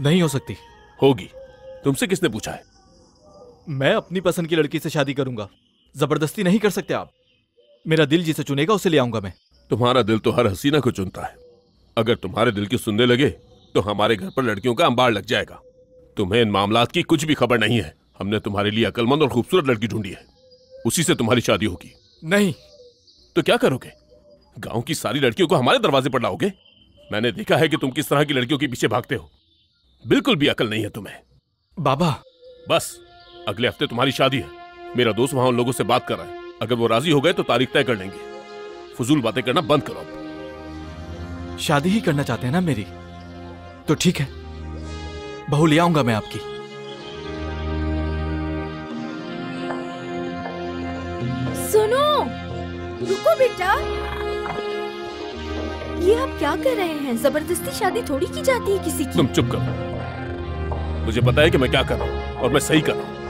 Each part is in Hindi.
नहीं हो सकती। होगी। तुमसे किसने पूछा है? मैं अपनी पसंद की लड़की से शादी करूंगा, जबरदस्ती नहीं कर सकते आप। मेरा दिल जिसे चुनेगा उसे ले आऊंगा मैं। तुम्हारा दिल तो हर हसीना को चुनता है। अगर तुम्हारे दिल की सुनने लगे तो हमारे घर पर लड़कियों का अंबार लग जाएगा। तुम्हें इन मामलात की कुछ भी खबर नहीं है। हमने तुम्हारे लिए अक्लमंद और खूबसूरत लड़की ढूंढी है, उसी से तुम्हारी शादी होगी। नहीं। तो क्या करोगे? गांव की सारी लड़कियों को हमारे दरवाजे पर लाओगे? मैंने देखा है कि तुम किस तरह की लड़कियों के पीछे भागते हो। बिल्कुल भी अकल नहीं है तुम्हें। बाबा बस, अगले हफ्ते तुम्हारी शादी है। मेरा दोस्त वहां उन लोगों से बात कर रहा है। अगर वो राजी हो गए तो तारीख तय कर लेंगे। फजूल बातें करना बंद करो। शादी ही करना चाहते हैं ना मेरी, तो ठीक है, बहू ले आऊंगा मैं आपकी। सुनो, रुको बेटा, ये आप क्या कर रहे हैं? जबरदस्ती शादी थोड़ी की जाती है किसी की। तुम चुप करो। मुझे पता है कि मैं क्या कर रहा हूं और मैं सही कर रहा हूं।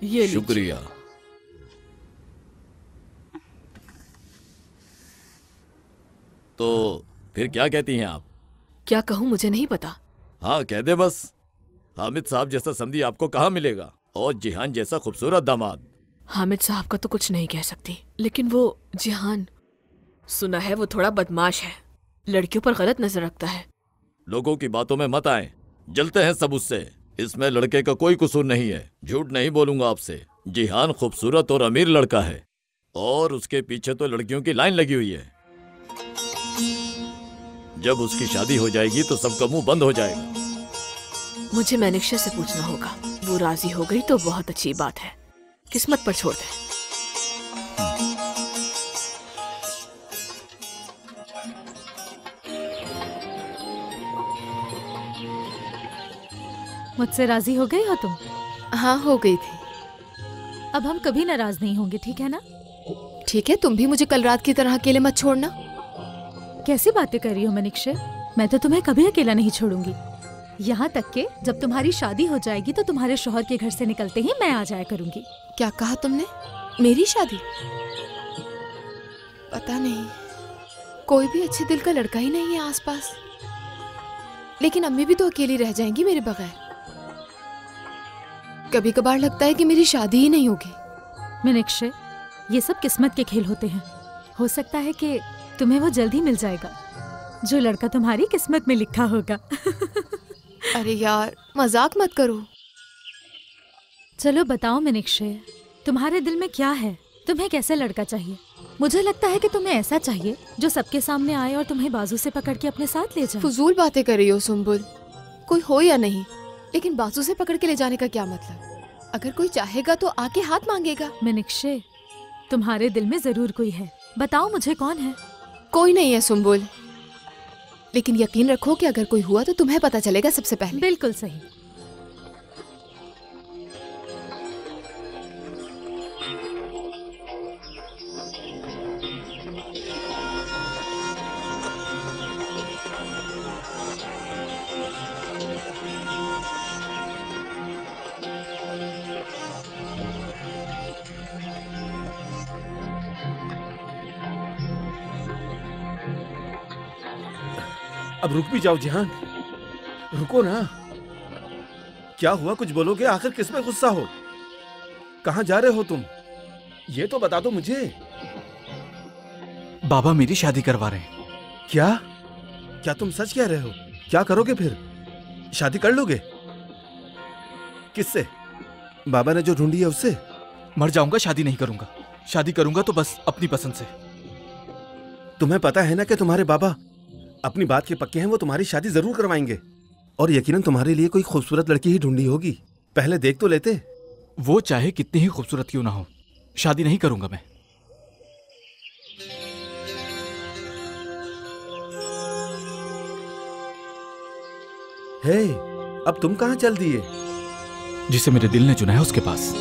ये शुक्रिया। तो फिर क्या कहती हैं आप? क्या कहूँ मुझे नहीं पता। हाँ कह दे बस। हामिद साहब जैसा समधी आपको कहाँ मिलेगा, और जिहान जैसा खूबसूरत दामाद। हामिद साहब का तो कुछ नहीं कह सकती, लेकिन वो जिहान, सुना है वो थोड़ा बदमाश है, लड़कियों पर गलत नजर रखता है। लोगों की बातों में मत आए, जलते हैं सब उससे। इसमें लड़के का कोई कसूर नहीं है, झूठ नहीं बोलूंगा आपसे। जिहान खूबसूरत और अमीर लड़का है, और उसके पीछे तो लड़कियों की लाइन लगी हुई है। जब उसकी शादी हो जाएगी तो सबका मुंह बंद हो जाएगा। मुझे मैनिक्षा से पूछना होगा। वो राजी हो गई तो बहुत अच्छी बात है, किस्मत पर छोड़ दे। मुझसे राजी हो गई हो तुम? हाँ हो गई थी। अब हम कभी नाराज नहीं होंगे, ठीक है ना? ठीक है, तुम भी मुझे कल रात की तरह अकेले मत छोड़ना। कैसी बातें कर रही हो मनीषा? मैं तो तुम्हें कभी अकेला नहीं छोड़ूंगी। यहाँ तक के जब तुम्हारी शादी हो जाएगी तो तुम्हारे शौहर के घर से निकलते ही मैं आ जाया करूंगी। क्या कहा तुमने? मेरी शादी? पता नहीं, कोई भी अच्छे दिल का लड़का ही नहीं है आसपास। लेकिन अम्मी भी तो अकेली रह जाएंगी मेरे बगैर। कभी कभार लगता है कि मेरी शादी ही नहीं होगी। मीनाक्षी, ये सब किस्मत के खेल होते हैं। हो सकता है कि तुम्हें वो जल्द ही मिल जाएगा, जो लड़का तुम्हारी किस्मत में लिखा होगा। अरे यार, मजाक मत करो। चलो बताओ मीनाक्षी, तुम्हारे दिल में क्या है? तुम्हें कैसा लड़का चाहिए? मुझे लगता है कि तुम्हें ऐसा चाहिए जो सबके सामने आए और तुम्हें बाजू से पकड़ के अपने साथ ले जाए। फजूल बातें कर रही हो सुम्बुल। कोई हो या नहीं, लेकिन बाजू से पकड़ के ले जाने का क्या मतलब? अगर कोई चाहेगा तो आके हाथ मांगेगा। मीनाक्षी, तुम्हारे दिल में जरूर कोई है, बताओ मुझे कौन है? कोई नहीं है सुम्बुल, लेकिन यकीन रखो कि अगर कोई हुआ तो तुम्हें पता चलेगा सबसे पहले। बिल्कुल सही। अब रुक भी जाओ जिहान, रुको ना। क्या हुआ, कुछ बोलोगे? आखिर किस में गुस्सा हो? कहाँ जा रहे हो तुम? ये तो बता दो मुझे। बाबा मेरी शादी करवा रहे हैं। क्या? क्या तुम सच कह रहे हो? क्या करोगे फिर? शादी कर लोगे? किससे? बाबा ने जो ढूंढी है उससे? मर जाऊंगा, शादी नहीं करूंगा। शादी करूंगा तो बस अपनी पसंद से। तुम्हें पता है ना कि तुम्हारे बाबा अपनी बात के पक्के हैं, वो तुम्हारी शादी जरूर करवाएंगे। और यकीनन तुम्हारे लिए कोई खूबसूरत लड़की ही ढूंढी होगी। पहले देख तो लेते। वो चाहे कितनी ही खूबसूरत क्यों ना हो, शादी नहीं करूंगा मैं। हे, अब तुम कहां चल दिए? जिसे मेरे दिल ने चुना है उसके पास।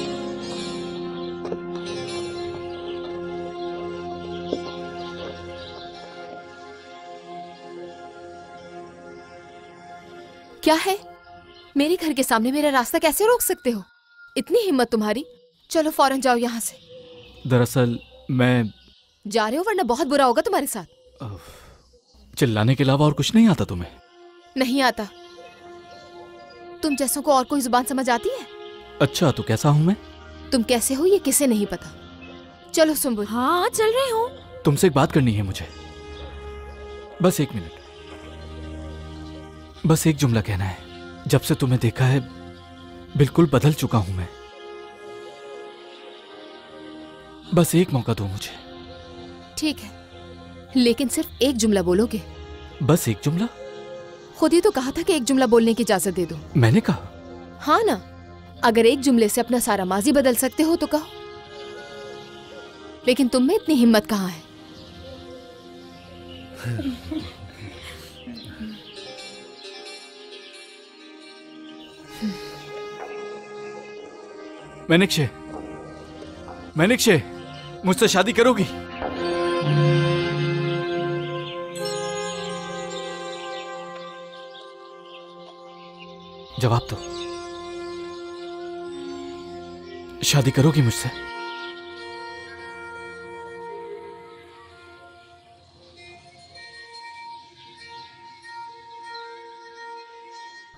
क्या है? मेरे घर के सामने मेरा रास्ता कैसे रोक सकते हो? इतनी हिम्मत तुम्हारी? चलो फौरन जाओ यहाँ से। दरअसल मैं जा रहे हो वरना बहुत बुरा होगा तुम्हारे साथ। चिल्लाने के अलावा और कुछ नहीं आता तुम्हें? नहीं आता। तुम जैसों को और कोई जुबान समझ आती है? अच्छा, तो कैसा हूं मैं? तुम कैसे हो ये किसे नहीं पता। चलो सुम्बुल। हाँ चल रही हूँ। तुमसे एक बात करनी है मुझे, बस 1 मिनट। बस एक जुमला कहना है। जब से तुम्हें देखा है बिल्कुल बदल चुका हूं मैं। बस एक मौका दो मुझे। ठीक है, लेकिन सिर्फ एक जुमला बोलोगे? बस एक जुमला? खुद ही तो कहा था कि एक जुमला बोलने की इजाजत दे दो। मैंने कहा? हाँ ना, अगर एक जुमले से अपना सारा माजी बदल सकते हो तो कहो। लेकिन तुम में इतनी हिम्मत कहाँ है? मैनिक्षे, मैनिक्षे, मुझसे शादी करोगी? जवाब दो, शादी करोगी मुझसे?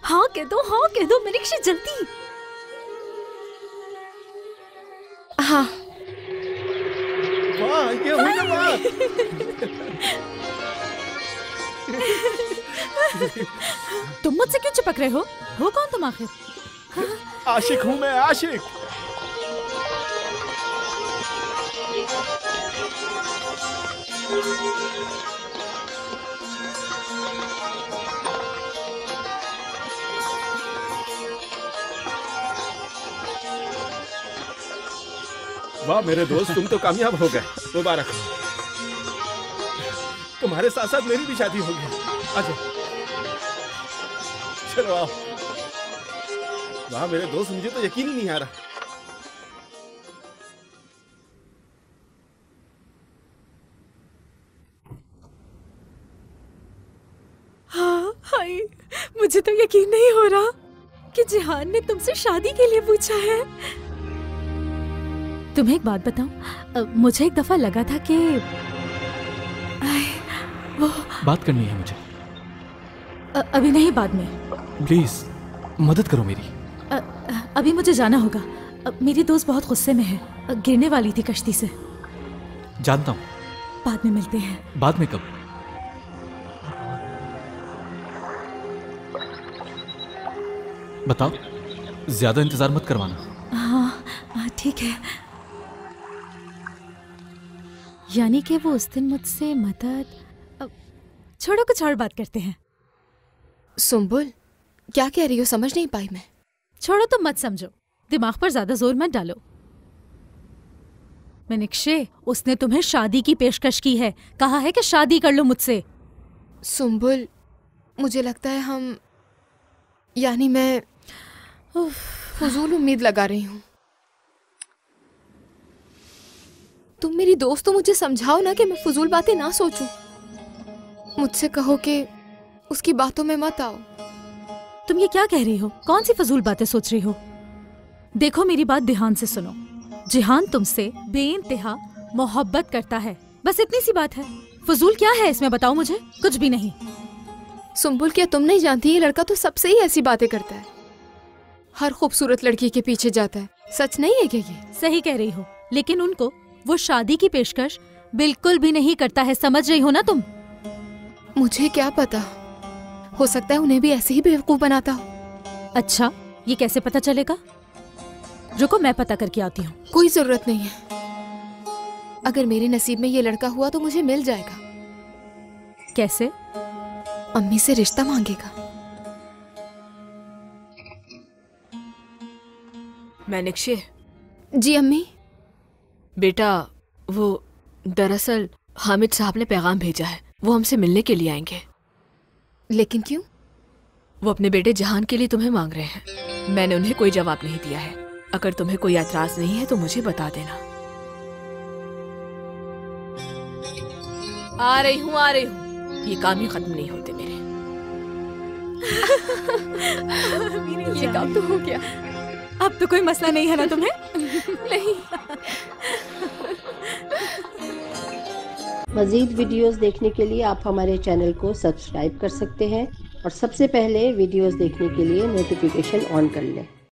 हाँ कह दो मीनाक्षी, जल्दी। हाँ। वाह, ये हुई ना बात। तुम मुझसे क्यों चिपक रहे हो कौन तुम आखिर? आशिक हूं मैं, आशिक। वाह मेरे दोस्त, तुम तो कामयाब हो गए, मुबारक हो। तुम्हारे साथ साथ मेरी भी शादी होगी। आजा, चलो आओ। वाह मेरे दोस्त, मुझे तो यकीन ही नहीं आ रहा। हाँ हाय, मुझे तो यकीन नहीं हो रहा कि जिहान ने तुमसे शादी के लिए पूछा है। तुम्हें एक बात बताऊं, मुझे एक दफा लगा था कि वो बात करनी है मुझे। अभी नहीं, बाद में। प्लीज मदद करो मेरी। अभी मुझे जाना होगा। मेरी दोस्त बहुत गुस्से में है, गिरने वाली थी कश्ती से। जानता हूँ। बाद में मिलते हैं। बाद में कब? बताओ, ज्यादा इंतजार मत करवाना। हाँ ठीक है। यानी कि वो उस दिन मुझसे मदद। छोड़ो, कुछ और बात करते हैं। सुम्बुल, क्या कह रही हो? समझ नहीं पाई मैं। छोड़ो, तुम मत समझो, दिमाग पर ज्यादा जोर मत डालो। मीनाक्षी, उसने तुम्हें शादी की पेशकश की है, कहा है कि शादी कर लो मुझसे। सुम्बुल, मुझे लगता है यानी मैं फजूल उम्मीद लगा रही हूँ। तुम मेरी दोस्त हो, मुझे समझाओ ना कि मैं फजूल बातें ना सोचूं। मुझसे कहो कि उसकी बातों में मत आओ। तुम ये क्या कह रही हो? कौन सी फजूल बातें सोच रही हो? देखो, मेरी बात ध्यान से सुनो। जिहान तुमसे बेइंतहा मोहब्बत करता है, बस इतनी सी बात है। फजूल क्या है इसमें, बताओ मुझे। कुछ भी नहीं। सुम्बुल, क्या तुम नहीं जानती, ये लड़का तो सबसे ही ऐसी बातें करता है, हर खूबसूरत लड़की के पीछे जाता है। सच नहीं है क्या ये? सही कह रही हो, लेकिन उनको वो शादी की पेशकश बिल्कुल भी नहीं करता है, समझ रही हो ना तुम? मुझे क्या पता, हो सकता है उन्हें भी ऐसे ही बेवकूफ बनाता हो। अच्छा, ये कैसे पता चलेगा? रुको, मैं पता करके आती हूँ। कोई जरूरत नहीं है। अगर मेरे नसीब में ये लड़का हुआ तो मुझे मिल जाएगा। कैसे? अम्मी से रिश्ता मांगेगा। मीनाक्षी। जी अम्मी। बेटा, वो दरअसल हामिद साहब ने पैगाम भेजा है, वो हमसे मिलने के लिए आएंगे। लेकिन क्यों? वो अपने बेटे जहान के लिए तुम्हें मांग रहे हैं। मैंने उन्हें कोई जवाब नहीं दिया है। अगर तुम्हें कोई एतराज नहीं है तो मुझे बता देना। आ रही हूँ। ये काम ही खत्म नहीं होते मेरे। ये काम तो हो गया। अब तो कोई मसला नहीं है ना तुम्हें? नहीं। मज़ीद वीडियोस देखने के लिए आप हमारे चैनल को सब्सक्राइब कर सकते हैं और सबसे पहले वीडियोस देखने के लिए नोटिफिकेशन ऑन कर लें।